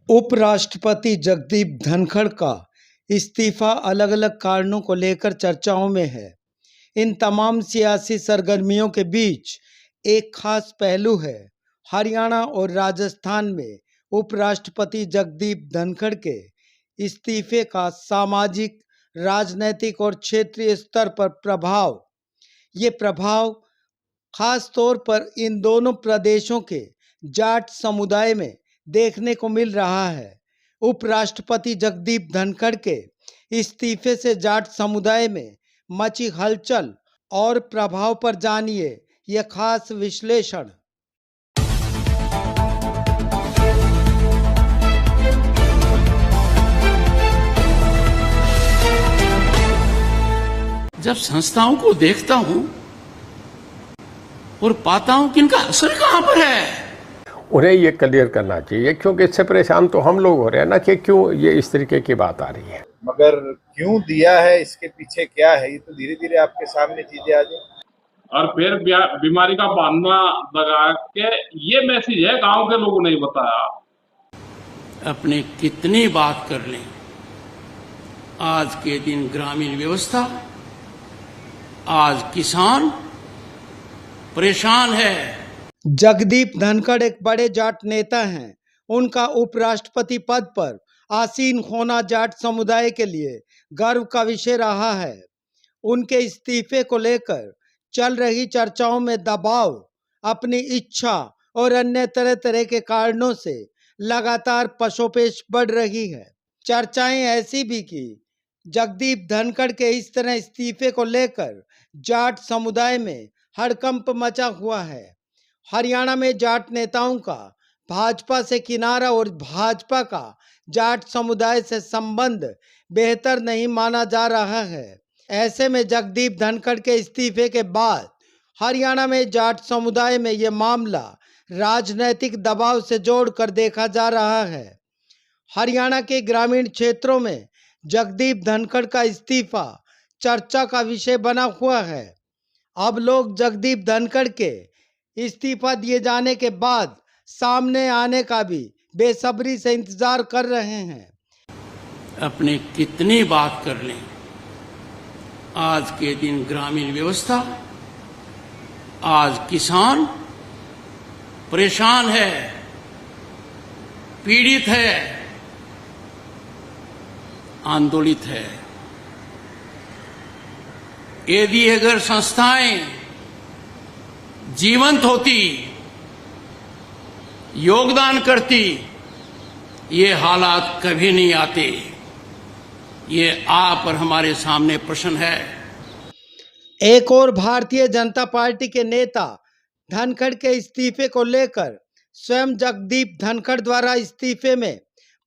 उपराष्ट्रपति जगदीप धनखड़ का इस्तीफा अलग अलग कारणों को लेकर चर्चाओं में है। इन तमाम सियासी सरगर्मियों के बीच एक खास पहलू है। हरियाणा और राजस्थान में उपराष्ट्रपति जगदीप धनखड़ के इस्तीफे का सामाजिक, राजनैतिक और क्षेत्रीय स्तर पर प्रभाव। ये प्रभाव खास तौर पर इन दोनों प्रदेशों के जाट समुदाय में देखने को मिल रहा है। उपराष्ट्रपति जगदीप धनखड़ के इस्तीफे से जाट समुदाय में मची हलचल और प्रभाव पर जानिए यह खास विश्लेषण। जब संस्थाओं को देखता हूं और पाता हूं कि इनका असर कहां पर है, उन्हें ये क्लियर करना चाहिए, क्योंकि इससे परेशान तो हम लोग हो रहे हैं ना कि क्यों ये इस तरीके की बात आ रही है। मगर क्यों दिया है, इसके पीछे क्या है, ये तो धीरे धीरे आपके सामने चीजें आ जाए। और फिर बीमारी का बहाना लगा के ये मैसेज है गांव के लोगों ने बताया। अपने कितनी बात कर लें, आज के दिन ग्रामीण व्यवस्था, आज किसान परेशान है। जगदीप धनखड़ एक बड़े जाट नेता हैं। उनका उपराष्ट्रपति पद पर आसीन होना जाट समुदाय के लिए गर्व का विषय रहा है। उनके इस्तीफे को लेकर चल रही चर्चाओं में दबाव, अपनी इच्छा और अन्य तरह तरह के कारणों से लगातार पशोपेश बढ़ रही है। चर्चाएं ऐसी भी कि जगदीप धनखड़ के इस तरह इस्तीफे को लेकर जाट समुदाय में हड़कंप मचा हुआ है। हरियाणा में जाट नेताओं का भाजपा से किनारा और भाजपा का जाट समुदाय से संबंध बेहतर नहीं माना जा रहा है। ऐसे में जगदीप धनखड़ के इस्तीफे के बाद हरियाणा में जाट समुदाय में यह मामला राजनीतिक दबाव से जोड़कर देखा जा रहा है। हरियाणा के ग्रामीण क्षेत्रों में जगदीप धनखड़ का इस्तीफा चर्चा का विषय बना हुआ है। अब लोग जगदीप धनखड़ के इस्तीफा दिए जाने के बाद सामने आने का भी बेसब्री से इंतजार कर रहे हैं। अपने कितनी बात कर लें, आज के दिन ग्रामीण व्यवस्था, आज किसान परेशान है, पीड़ित है, आंदोलित है। यदि अगर संस्थाएं जीवंत होती, योगदान करती, ये हालात कभी नहीं आते। ये आप और हमारे सामने प्रश्न है। एक और भारतीय जनता पार्टी के नेता धनखड़ के इस्तीफे को लेकर स्वयं जगदीप धनखड़ द्वारा इस्तीफे में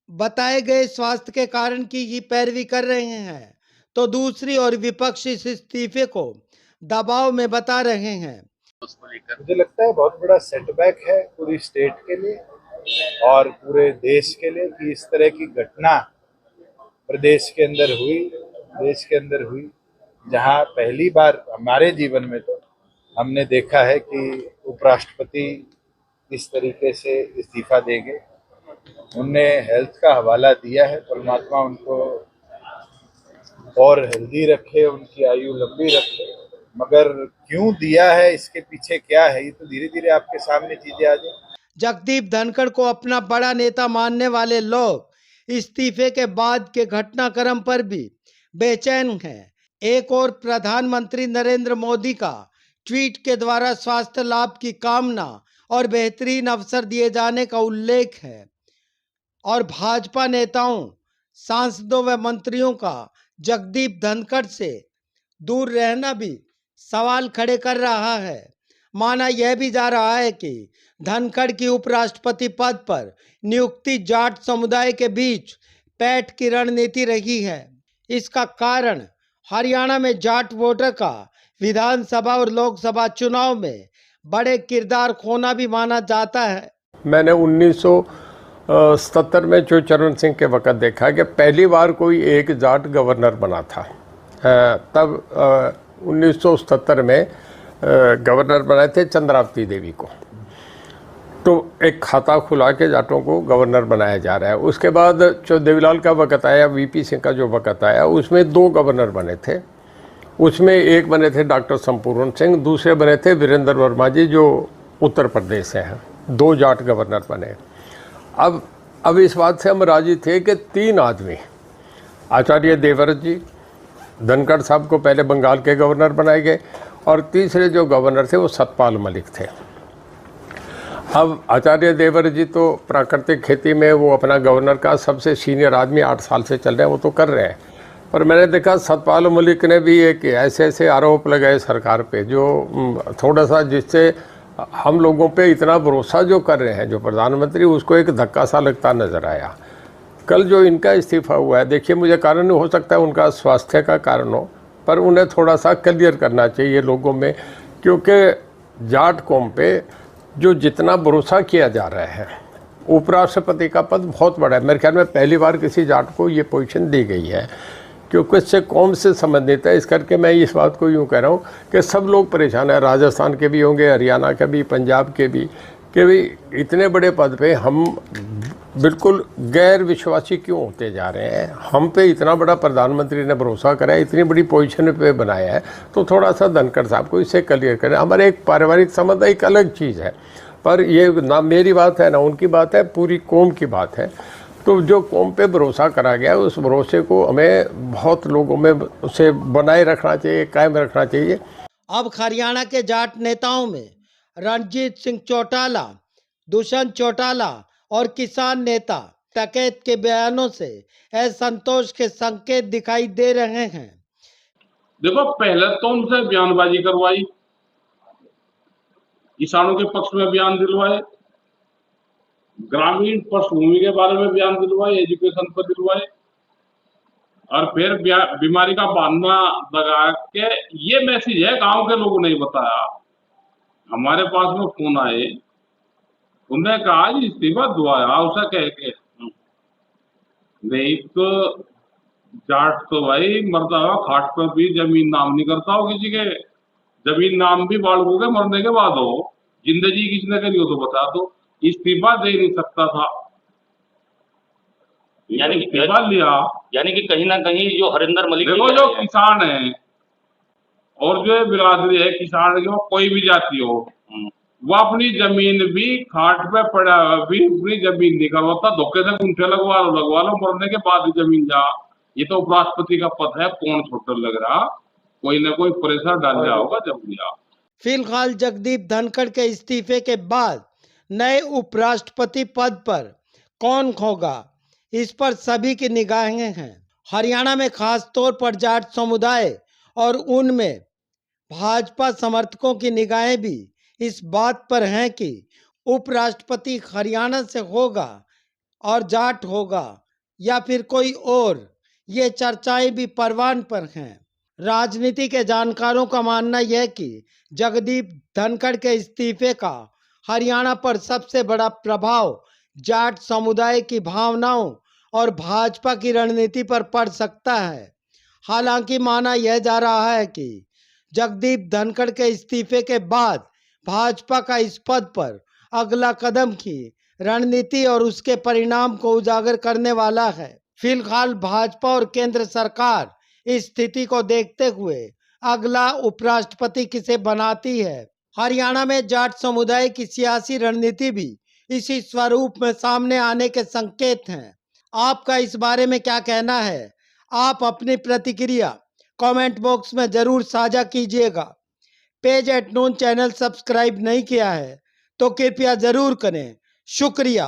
बताए गए स्वास्थ्य के कारण की ही पैरवी कर रहे हैं, तो दूसरी ओर विपक्ष इस इस्तीफे को दबाव में बता रहे हैं। मुझे लगता है बहुत बड़ा सेटबैक है पूरी स्टेट के लिए और पूरे देश के लिए कि इस तरह की घटना प्रदेश के अंदर हुई, देश के अंदर हुई, जहां पहली बार हमारे जीवन में तो हमने देखा है कि उपराष्ट्रपति इस तरीके से इस्तीफा देंगे। उनने हेल्थ का हवाला दिया है, परमात्मा उनको और हेल्दी रखे, उनकी आयु लंबी रखे। मगर क्यों दिया है, इसके पीछे क्या है, ये तो धीरे धीरे आपके सामने चीजें आ जाए। जगदीप धनखड़ को अपना बड़ा नेता मानने वाले लोग इस्तीफे के बाद के घटनाक्रम पर भी बेचैन हैं। एक और प्रधानमंत्री नरेंद्र मोदी का ट्वीट के द्वारा स्वास्थ्य लाभ की कामना और बेहतरीन अवसर दिए जाने का उल्लेख है, और भाजपा नेताओं, सांसदों व मंत्रियों का जगदीप धनखड़ से दूर रहना भी सवाल खड़े कर रहा है। माना यह भी जा रहा है कि धनखड़ की उपराष्ट्रपति पद पर नियुक्ति जाट समुदाय के बीच पैठ की रणनीति रही है। इसका कारण हरियाणा में जाट वोटर का विधानसभा और लोकसभा चुनाव में बड़े किरदार खोना भी माना जाता है। मैंने 1977 में जो चरण सिंह के वक्त देखा कि पहली बार कोई एक जाट गवर्नर बना था। तब 1977 में गवर्नर बनाए थे चंद्रावती देवी को। तो एक खाता खुला के जाटों को गवर्नर बनाया जा रहा है। उसके बाद जो देवीलाल का वक़्त आया, वीपी सिंह का जो वक़्त आया, उसमें 2 गवर्नर बने थे। उसमें एक बने थे डॉक्टर संपूर्ण सिंह, दूसरे बने थे वीरेंद्र वर्मा जी जो उत्तर प्रदेश से हैं। 2 जाट गवर्नर बने। अब इस बात से हम राजी थे कि 3 आदमी, आचार्य देवव्रत जी, धनखड़ साहब को पहले बंगाल के गवर्नर बनाए गए, और तीसरे जो गवर्नर थे वो सतपाल मलिक थे। अब आचार्य देवव्रत जी तो प्राकृतिक खेती में वो अपना गवर्नर का सबसे सीनियर आदमी 8 साल से चल रहे हैं, वो तो कर रहे हैं। पर मैंने देखा सतपाल मलिक ने भी एक ऐसे आरोप लगाए सरकार पे जो थोड़ा सा, जिससे हम लोगों पे इतना भरोसा जो कर रहे हैं जो प्रधानमंत्री, उसको एक धक्का सा लगता नज़र आया। कल जो इनका इस्तीफा हुआ है, देखिए मुझे कारण हो सकता है उनका स्वास्थ्य का कारण हो, पर उन्हें थोड़ा सा क्लियर करना चाहिए लोगों में, क्योंकि जाट कौम पे जो जितना भरोसा किया जा रहा है, उपराष्ट्रपति का पद बहुत बड़ा है। मेरे ख्याल में पहली बार किसी जाट को ये पोजीशन दी गई है, क्योंकि इससे कौम से संबंधित है। इस करके मैं इस बात को यूँ कह रहा हूँ कि सब लोग परेशान हैं, राजस्थान के भी होंगे, हरियाणा के भी, पंजाब के भी, कि भाई इतने बड़े पद पे हम बिल्कुल गैर विश्वासी क्यों होते जा रहे हैं। हम पे इतना बड़ा प्रधानमंत्री ने भरोसा करा है, इतनी बड़ी पोजीशन पे बनाया है, तो थोड़ा सा धनखड़ साहब को इससे क्लियर करें। हमारे एक पारिवारिक संबंध एक अलग चीज़ है, पर ये ना मेरी बात है ना उनकी बात है, पूरी कौम की बात है। तो जो कौम पे भरोसा करा गया, उस भरोसे को हमें बहुत लोगों में उसे बनाए रखना चाहिए, कायम रखना चाहिए। अब हरियाणा के जाट नेताओं में रणजीत सिंह चौटाला, दुष्यंत चौटाला और किसान नेता टकैत के बयानों से असंतोष के संकेत दिखाई दे रहे हैं। देखो, पहले तो उनसे बयानबाजी करवाई, किसानों के पक्ष में बयान दिलवाए, ग्रामीण पृष्ठभूमि के बारे में बयान दिलवाए, एजुकेशन पर दिलवाए, और फिर बीमारी का बहाना लगा के ये मैसेज है गांव के लोगों ने बताया। हमारे पास में फोन आए, उन्होंने कहा इस्तीफा दुआया उसे कह के, नहीं तो जाट तो भाई मरता हुआ खाट पर भी जमीन नाम नहीं करता हो किसी के। जमीन नाम भी बालकों के मरने के बाद हो, जिंदगी किसने करी हो तो बता दो। इस्तीफा दे नहीं सकता था, यानी इस्तीफा लिया। यानी कि कहीं ना कहीं जो हरिंदर मलिक, देखो जो किसान है और जो बिरादरी है किसान की, वो कोई भी जाति हो, वो अपनी जमीन भी खाट पे पड़ा भी अपनी जमीन नहीं करवाता, धोखे से गुंठे लगवा लो, मरने के बाद ही जमीन जा। ये तो उपराष्ट्रपति का पद है, कौन छोटा लग रहा, कोई ना कोई प्रेशर डाल रहा होगा जब लिया। फिलहाल जगदीप धनखड़ के इस्तीफे के बाद नए उपराष्ट्रपति पद पर कौन होगा, इस पर सभी की निगाहें हैं। हरियाणा में खास तौर पर जाट समुदाय और उनमें भाजपा समर्थकों की निगाहें भी इस बात पर हैं कि उपराष्ट्रपति हरियाणा से होगा और जाट होगा या फिर कोई और। ये चर्चाएं भी परवान पर हैं। राजनीति के जानकारों का मानना यह कि जगदीप धनखड़ के इस्तीफे का हरियाणा पर सबसे बड़ा प्रभाव जाट समुदाय की भावनाओं और भाजपा की रणनीति पर पड़ सकता है। हालांकि माना यह जा रहा है कि जगदीप धनखड़ के इस्तीफे के बाद भाजपा का इस पद पर अगला कदम की रणनीति और उसके परिणाम को उजागर करने वाला है। फिलहाल भाजपा और केंद्र सरकार इस स्थिति को देखते हुए अगला उपराष्ट्रपति किसे बनाती है। हरियाणा में जाट समुदाय की सियासी रणनीति भी इसी स्वरूप में सामने आने के संकेत हैं। आपका इस बारे में क्या कहना है? आप अपनी प्रतिक्रिया कमेंट बॉक्स में जरूर साझा कीजिएगा। पेज @ नून चैनल सब्सक्राइब नहीं किया है तो कृपया जरूर करें। शुक्रिया।